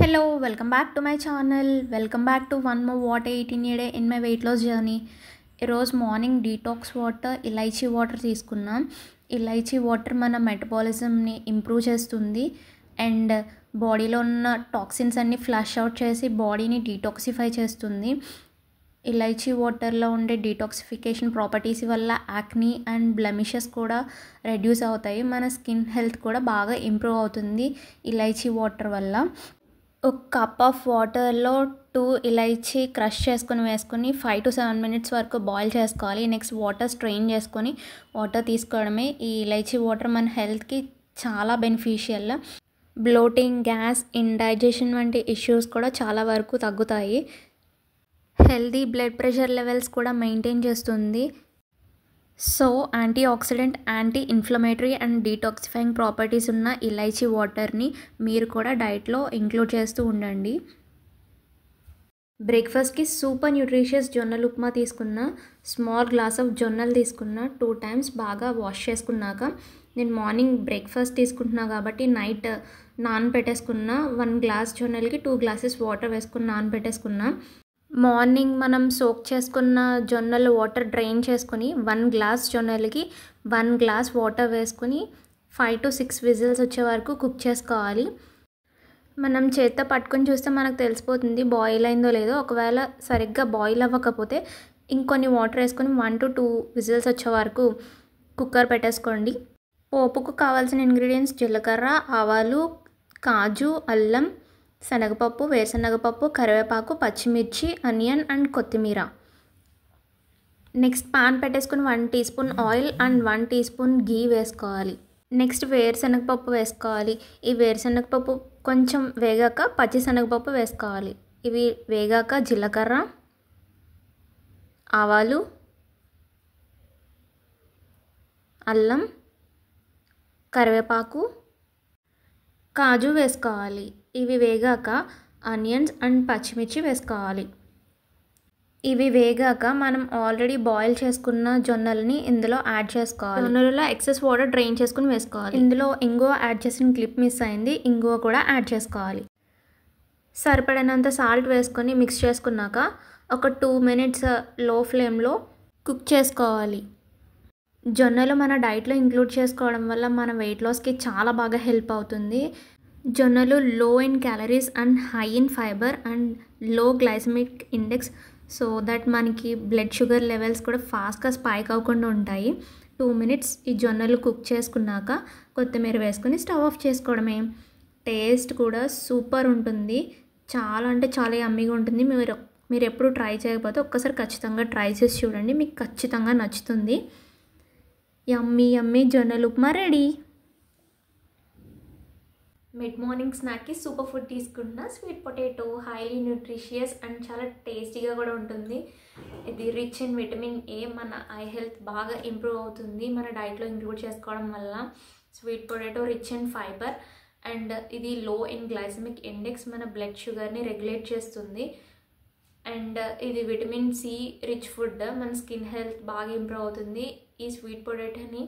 Hello, welcome back to my channel. Welcome back to one more what I eat in a day in my weight loss journey. ఈరోజు morning detox water elaichi water తీసుకున్నాం. Elaichi water మన మెటబాలిజంని improve చేస్తుంది and బాడీలో ఉన్న toxins అన్ని flush out చేసి బాడీని detoxify చేస్తుంది. ఇలైచీ వాటర్లో ఉండే డీటాక్సిఫికేషన్ ప్రాపర్టీస్ వల్ల యాక్నీ అండ్ బ్లెమిషెస్ కూడా రెడ్యూస్ అవుతాయి. మన స్కిన్ హెల్త్ కూడా బాగా ఇంప్రూవ్ అవుతుంది ఇలైచీ వాటర్ వల్ల. ఒక కప్ ఆఫ్ వాటర్లో 2 ఇలైచీ క్రష్ చేసుకుని వేసుకొని 5 to 7 minutes వరకు బాయిల్ చేసుకోవాలి. నెక్స్ట్ వాటర్ స్ట్రెయిన్ చేసుకొని వాటర్ తీసుకోవడమే. ఈ ఇలైచీ వాటర్ మన హెల్త్కి చాలా బెనిఫిషియల్. బ్లోటింగ్, గ్యాస్, ఇండైజెషన్ వంటి ఇష్యూస్ కూడా చాలా వరకు తగ్గుతాయి. హెల్దీ బ్లడ్ ప్రెషర్ లెవెల్స్ కూడా మెయింటైన్ చేస్తుంది. So anti oxidant, anti inflammatory and detoxifying properties ఉన్న ఇలైచీ వాటర్ని మీరు కూడా డైట్లో ఇంక్లూడ్ చేస్తూ ఉండండి. బ్రేక్ఫాస్ట్కి సూపర్ న్యూట్రిషియస్ జొన్నలు ఉప్మా తీసుకున్న, స్మాల్ గ్లాస్ ఆఫ్ జొన్నలు తీసుకున్న, 2 times బాగా వాష్ చేసుకున్నాక నేను మార్నింగ్ బ్రేక్ఫాస్ట్ తీసుకుంటున్నా కాబట్టి నైట్ నానబెట్టేసుకున్న. 1 glass జొన్నలకి 2 glasses వాటర్ వేసుకుని నానబెట్టేసుకున్నా. మార్నింగ్ మనం సోక్ చేసుకున్న జొన్నలు వాటర్ డ్రైన్ చేసుకొని 1 glass జొన్నలకి 1 glass వాటర్ వేసుకొని 5 to 6 whistles వచ్చే వరకు కుక్ చేసుకోవాలి. మనం చేత్తో పట్టుకొని చూస్తే మనకు తెలిసిపోతుంది బాయిల్ అయిందో లేదో. ఒకవేళ సరిగ్గా బాయిల్ అవ్వకపోతే ఇంకొన్ని వాటర్ వేసుకొని 1 to 2 whistles వచ్చే వరకు కుక్కర్ పెట్టేసుకోండి. పోపుకు కావాల్సిన ఇంగ్రీడియంట్స్ జీలకర్ర, ఆవాలు, కాజు, అల్లం, శనగపప్పు, వేరుశనగపప్పు, కరివేపాకు, పచ్చిమిర్చి, ఆనియన్ అండ్ కొత్తిమీర. నెక్స్ట్ పాన్ పెట్టేసుకుని 1 teaspoon ఆయిల్ అండ్ 1 teaspoon ఘీ వేసుకోవాలి. నెక్స్ట్ వేరుశనగపప్పు వేసుకోవాలి. ఈ వేరుశనగపప్పు కొంచెం వేగాక పచ్చిశనగపప్పు వేసుకోవాలి. ఇవి వేగాక జీలకర్ర, ఆవాలు, అల్లం, కరివేపాకు, కాజు వేసుకోవాలి. ఇవి వేగాక ఆనియన్స్ అండ్ పచ్చిమిర్చి వేసుకోవాలి. ఇవి వేగాక మనం ఆల్రెడీ బాయిల్ చేసుకున్న జొన్నలని ఇందులో యాడ్ చేసుకోవాలి. జొన్నలలో ఎక్సెస్ వాటర్ డ్రైన్ చేసుకుని వేసుకోవాలి. ఇందులో ఇంగువ యాడ్ చేసిన క్లిప్ మిస్ అయింది, ఇంగువ కూడా యాడ్ చేసుకోవాలి. సరిపడినంత సాల్ట్ వేసుకొని మిక్స్ చేసుకున్నాక ఒక 2 minutes లో ఫ్లేమ్లో కుక్ చేసుకోవాలి. జొన్నలు మన డైట్లో ఇంక్లూడ్ చేసుకోవడం వల్ల మన వెయిట్ లాస్కి చాలా బాగా హెల్ప్ అవుతుంది. జొన్నలు లో in calories and high in fibre and లో గ్లైసెమిక్ ఇండెక్స్, సో దట్ మనకి బ్లడ్ షుగర్ లెవెల్స్ కూడా ఫాస్ట్గా స్పైక్ అవ్వకుండా ఉంటాయి. 2 minutes ఈ జొన్నలు కుక్ చేసుకున్నాక కొత్తిమీర వేసుకొని స్టవ్ ఆఫ్ చేసుకోవడమే. టేస్ట్ కూడా సూపర్ ఉంటుంది. చాలా అంటే చాలా యమ్మీగా ఉంటుంది. మీరు ఎప్పుడు ట్రై చేయకపోతే ఒక్కసారి ఖచ్చితంగా ట్రై చేసి చూడండి, మీకు ఖచ్చితంగా నచ్చుతుంది. యమ్మీ యమ్మీ జొన్నలు ఉప్మా రెడీ. మిడ్ మార్నింగ్ స్నాక్కి సూపర్ ఫుడ్ తీసుకుంటున్నా. Sweet potato, highly nutritious and చాలా టేస్టీగా కూడా ఉంటుంది. ఇది రిచ్ ఇన్ విటమిన్ ఏ, మన ఐ హెల్త్ బాగా ఇంప్రూవ్ అవుతుంది మన డైట్లో ఇంక్లూడ్ చేసుకోవడం వల్ల. Sweet potato rich in fibre and ఇది లో ఇన్ గ్లైసెమిక్ ఇండెక్స్, మన బ్లడ్ షుగర్ని రెగ్యులేట్ చేస్తుంది. అండ్ ఇది విటమిన్ సి రిచ్ ఫుడ్, మన స్కిన్ హెల్త్ బాగా ఇంప్రూవ్ అవుతుంది. ఈ స్వీట్ పొటాటోని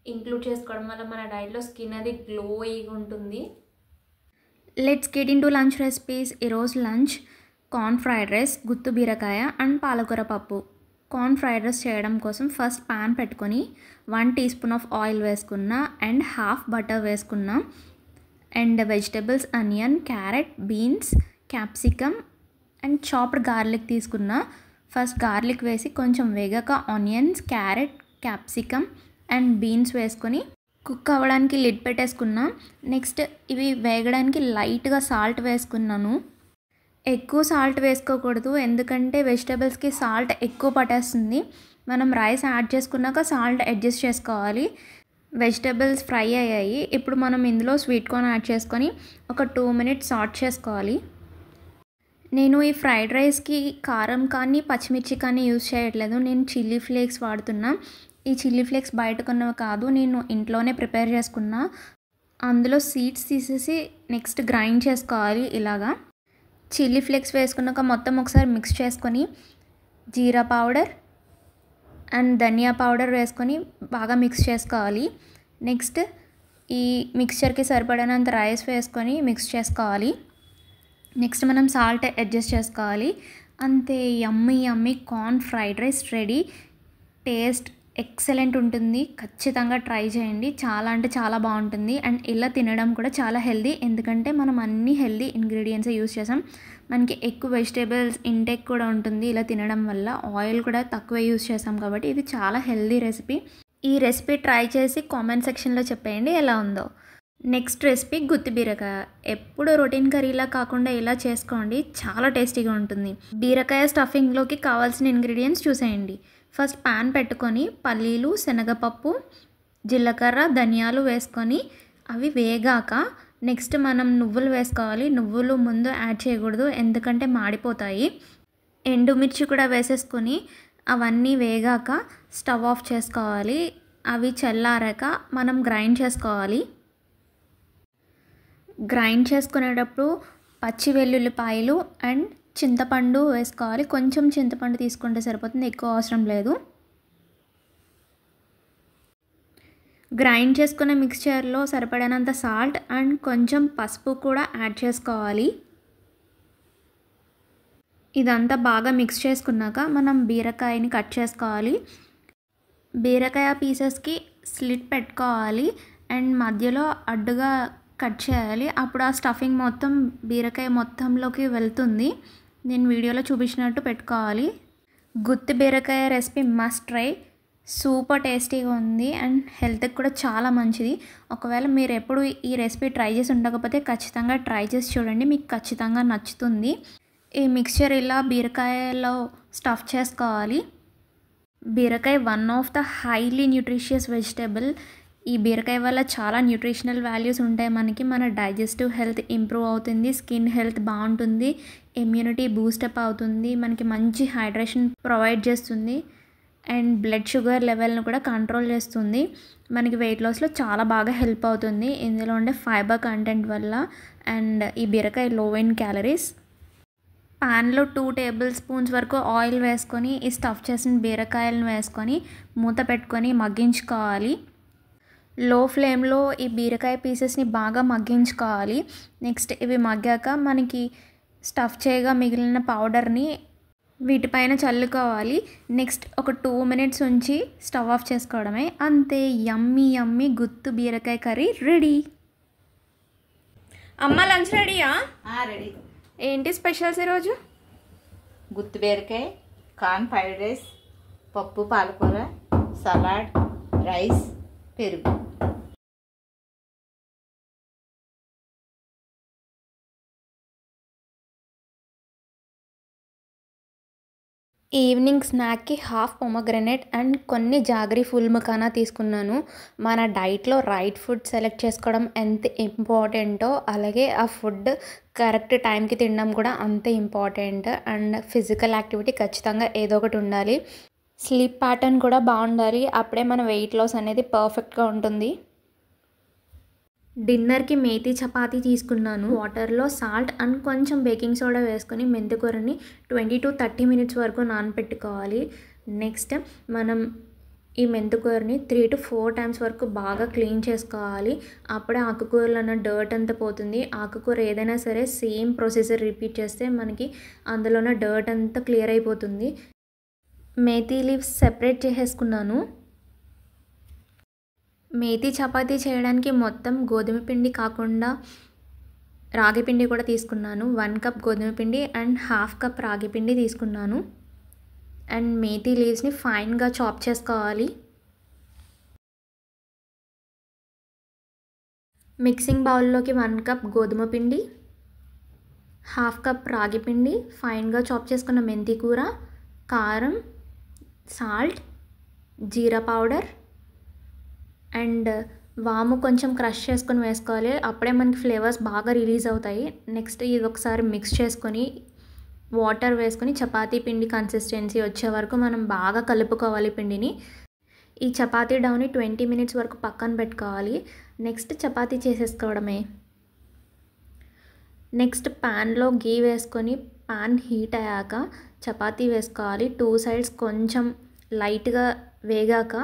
ఇంక్లూడ్ చేసుకోవడం వల్ల మన డైట్లో స్కిన్ అది గ్లోయిగా ఉంటుంది. Let's get in to lunch recipes. ఈరోజు లంచ్ కార్న్ ఫ్రైడ్ రైస్, గుత్తు బీరకాయ అండ్ పాలకూర పప్పు. కార్న్ ఫ్రైడ్ రైస్ చేయడం కోసం ఫస్ట్ పాన్ పెట్టుకొని 1 teaspoon ఆఫ్ ఆయిల్ వేసుకున్నా అండ్ హాఫ్ బటర్ వేసుకున్నా and vegetables onion, carrot, beans, capsicum and chopped garlic తీసుకున్నా. ఫస్ట్ గార్లిక్ వేసి కొంచెం వేగాక onions, carrot, capsicum and beans వేసుకొని కుక్ అవ్వడానికి లిడ్ పెట్టేసుకున్నా. నెక్స్ట్ ఇవి వేగడానికి లైట్గా సాల్ట్ వేసుకున్నాను. ఎక్కువ సాల్ట్ వేసుకోకూడదు, ఎందుకంటే వెజిటబుల్స్కి సాల్ట్ ఎక్కువ పట్టేస్తుంది. మనం రైస్ యాడ్ చేసుకున్నాక సాల్ట్ అడ్జస్ట్ చేసుకోవాలి. వెజిటబుల్స్ ఫ్రై అయ్యాయి. ఇప్పుడు మనం ఇందులో స్వీట్ కార్న్ యాడ్ చేసుకొని ఒక 2 minutes సాట్ చేసుకోవాలి. నేను ఈ ఫ్రైడ్ రైస్కి కారం కానీ పచ్చిమిర్చి కానీ యూజ్ చేయట్లేదు, నేను చిల్లీ ఫ్లేక్స్ వాడుతున్నా. ఈ చిల్లీ ఫ్లేక్స్ బయట కొన్నవి కాదు, నేను ఇంట్లోనే ప్రిపేర్ చేసుకున్నా. అందులో సీడ్స్ తీసేసి నెక్స్ట్ గ్రైండ్ చేసుకోవాలి ఇలాగా. చిల్లీ ఫ్లేక్స్ వేసుకున్నాక మొత్తం ఒకసారి మిక్స్ చేసుకొని జీరా పౌడర్ అండ్ ధనియా పౌడర్ వేసుకొని బాగా మిక్స్ చేసుకోవాలి. నెక్స్ట్ ఈ మిక్స్చర్కి సరిపడినంత రైస్ వేసుకొని మిక్స్ చేసుకోవాలి. నెక్స్ట్ మనం సాల్ట్ అడ్జస్ట్ చేసుకోవాలి. అంతే, yummy yummy corn fried rice ready. Taste excellent ఉంటుంది, ఖచ్చితంగా ట్రై చేయండి. చాలా అంటే చాలా బాగుంటుంది. అండ్ ఇలా తినడం కూడా చాలా హెల్దీ, ఎందుకంటే మనం అన్ని హెల్దీ ఇంగ్రీడియంట్స్ యూస్ చేసాం. మనకి ఎక్కువ వెజిటేబుల్స్ ఇంటేక్ కూడా ఉంటుంది ఇలా తినడం వల్ల. ఆయిల్ కూడా తక్కువ యూస్ చేసాం కాబట్టి ఇది చాలా హెల్దీ రెసిపీ. ఈ రెసిపీ ట్రై చేసి కామెంట్ సెక్షన్లో చెప్పేయండి ఎలా ఉందో. నెక్స్ట్ రెసిపీ గుత్తి బీరకాయ. ఎప్పుడు రొటీన్ కర్రీలా కాకుండా ఇలా చేసుకోండి, చాలా టేస్టీగా ఉంటుంది. బీరకాయ స్టఫింగ్లోకి కావాల్సిన ఇంగ్రీడియంట్స్ చూసేయండి. ఫస్ట్ పాన్ పెట్టుకొని పల్లీలు, శనగపప్పు, జీలకర్ర, ధనియాలు వేసుకొని అవి వేగాక నెక్స్ట్ మనం నువ్వులు వేసుకోవాలి. నువ్వులు ముందు యాడ్ చేయకూడదు, ఎందుకంటే మాడిపోతాయి. ఎండుమిర్చి కూడా వేసేసుకొని అవన్నీ వేగాక స్టవ్ ఆఫ్ చేసుకోవాలి. అవి చల్లారాక మనం గ్రైండ్ చేసుకోవాలి. గ్రైండ్ చేసుకునేటప్పుడు పచ్చి వెల్లుల్లిపాయలు అండ్ చింతపండు వేసుకోవాలి. కొంచెం చింతపండు తీసుకుంటే సరిపోతుంది, ఎక్కువ అవసరం లేదు. గ్రైండ్ చేసుకున్న మిక్స్చర్లో సరిపడినంత సాల్ట్ అండ్ కొంచెం పసుపు కూడా యాడ్ చేసుకోవాలి. ఇదంతా బాగా మిక్స్ చేసుకున్నాక మనం బీరకాయని కట్ చేసుకోవాలి. బీరకాయ పీసెస్కి స్లిట్ పెట్టుకోవాలి అండ్ మధ్యలో అడ్డుగా కట్ చేయాలి. అప్పుడు ఆ స్టఫింగ్ మొత్తం బీరకాయ మొత్తంలోకి వెళ్తుంది. నేను వీడియోలో చూపించినట్టు పెట్టుకోవాలి. గుత్తి బీరకాయ రెసిపీ మస్ట్ ట్రై, సూపర్ టేస్టీగా ఉంది అండ్ హెల్త్కి కూడా చాలా మంచిది. ఒకవేళ మీరు ఎప్పుడు ఈ రెసిపీ ట్రై చేసి ఉండకపోతే ఖచ్చితంగా ట్రై చేసి చూడండి, మీకు ఖచ్చితంగా నచ్చుతుంది. ఈ మిక్స్చర్ ఇలా బీరకాయలో స్టఫ్ చేసుకోవాలి. బీరకాయ one of the highly nutritious vegetable. ఈ బీరకాయ వల్ల చాలా న్యూట్రిషనల్ వాల్యూస్ ఉంటాయి మనకి. మన డైజెస్టివ్ హెల్త్ ఇంప్రూవ్ అవుతుంది, స్కిన్ హెల్త్ బాగుంటుంది, ఇమ్యూనిటీ బూస్టప్ అవుతుంది, మనకి మంచి హైడ్రేషన్ ప్రొవైడ్ చేస్తుంది అండ్ బ్లడ్ షుగర్ లెవెల్ని కూడా కంట్రోల్ చేస్తుంది. మనకి వెయిట్ లాస్లో చాలా బాగా హెల్ప్ అవుతుంది ఇందులో ఉండే ఫైబర్ కంటెంట్ వల్ల. అండ్ ఈ బీరకాయ లో ఇన్ క్యాలరీస్. ప్యాన్లో 2 టేబుల్ స్పూన్స్ వరకు ఆయిల్ వేసుకొని ఈ స్టఫ్ చేసిన బీరకాయలను వేసుకొని మూత పెట్టుకొని మగ్గించుకోవాలి. లో ఫ్లేమ్లో ఈ బీరకాయ పీసెస్ని బాగా మగ్గించుకోవాలి. నెక్స్ట్ ఇవి మగ్గాక మనకి స్టఫ్ చేయగా మిగిలిన పౌడర్ని వీటిపైన చల్లుకోవాలి. నెక్స్ట్ ఒక 2 మినిట్స్ ఉంచి స్టవ్ ఆఫ్ చేసుకోవడమే. అంతే, యమ్మీ యమ్మీ గుత్తు బీరకాయ కర్రీ రెడీ. అమ్మ లంచ్ రెడీయా? రెడీ. ఏంటి స్పెషల్స్ ఈరోజు? గుత్తి బీరకాయ, కార్న్ ఫ్రైడ్ రైస్, పప్పు, పాలకూర, సలాడ్, రైస్, పెరుగు. ఈవినింగ్ స్నాక్కి హాఫ్ పొమగ్రనేట్ అండ్ కొన్ని జాగరీ ఫుల్ మఖానా తీసుకున్నాను. మన డైట్లో రైట్ ఫుడ్ సెలెక్ట్ చేసుకోవడం ఎంత ఇంపార్టెంటో అలాగే ఆ ఫుడ్ కరెక్ట్ టైంకి తినడం కూడా అంతే ఇంపార్టెంట్. అండ్ ఫిజికల్ యాక్టివిటీ ఖచ్చితంగా ఏదో ఒకటి ఉండాలి. స్లీప్ ప్యాటర్న్ కూడా బాగుండాలి, అప్పుడే మన వెయిట్ లాస్ అనేది పర్ఫెక్ట్గా ఉంటుంది. డిన్నర్కి మేతి చపాతీ తీసుకున్నాను. వాటర్లో సాల్ట్ అండ్ కొంచెం బేకింగ్ సోడా వేసుకొని మెంతికూరని 20 to 30 మినిట్స్ వరకు నానబెట్టుకోవాలి. నెక్స్ట్ మనం ఈ మెంతికూరని 3 to 4 టైమ్స్ వరకు బాగా క్లీన్ చేసుకోవాలి. అప్పుడే ఆకుకూరలో ఉన్న డర్ట్ అంతా పోతుంది. ఆకుకూర ఏదైనా సరే సేమ్ ప్రొసీజర్ రిపీట్ చేస్తే మనకి అందులో ఉన్న డర్ట్ అంతా క్లియర్ అయిపోతుంది. మేతి లీవ్స్ సెపరేట్ చేసేసుకున్నాను. మేతి చపాతీ చేయడానికి మొత్తం గోధుమ పిండి కాకుండా రాగి పిండి కూడా తీసుకున్నాను. 1 కప్ గోధుమ పిండి అండ్ హాఫ్ కప్ రాగి పిండి తీసుకున్నాను. అండ్ మేతి లీవ్స్ని ఫైన్గా చాప్ చేసుకోవాలి. మిక్సింగ్ బౌల్లోకి 1 కప్ గోధుమ పిండి, హాఫ్ కప్ రాగి పిండి, ఫైన్గా చాప్ చేసుకున్న మెంతి కూర, కారం, సాల్ట్, జీరా పౌడర్ అండ్ వాము కొంచెం క్రష్ చేసుకొని వేసుకోవాలి. అప్పుడే మనకి ఫ్లేవర్స్ బాగా రిలీజ్ అవుతాయి. నెక్స్ట్ ఇది ఒకసారి మిక్స్ చేసుకొని వాటర్ వేసుకొని చపాతీ పిండి కన్సిస్టెన్సీ వచ్చే వరకు మనం బాగా కలుపుకోవాలి పిండిని. ఈ చపాతీ డౌని 20 మినిట్స్ వరకు పక్కన పెట్టుకోవాలి. నెక్స్ట్ చపాతీ చేసేసుకోవడమే. నెక్స్ట్ ప్యాన్లో గీ వేసుకొని ప్యాన్ హీట్ అయ్యాక చపాతీ వేసుకోవాలి. 2 సైడ్స్ కొంచెం లైట్గా వేగాక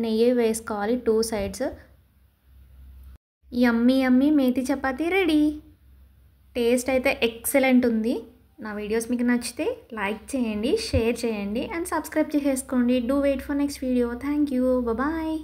నెయ్యి వేసుకోవాలి 2 sides. Yummy yummy methi chapati ready. Taste అయితే ఎక్సలెంట్ ఉంది. నా వీడియోస్ మీకు నచ్చితే లైక్ చేయండి, షేర్ చేయండి అండ్ సబ్స్క్రైబ్ చేసేసుకోండి. Do wait for next video. Thank you. Bye.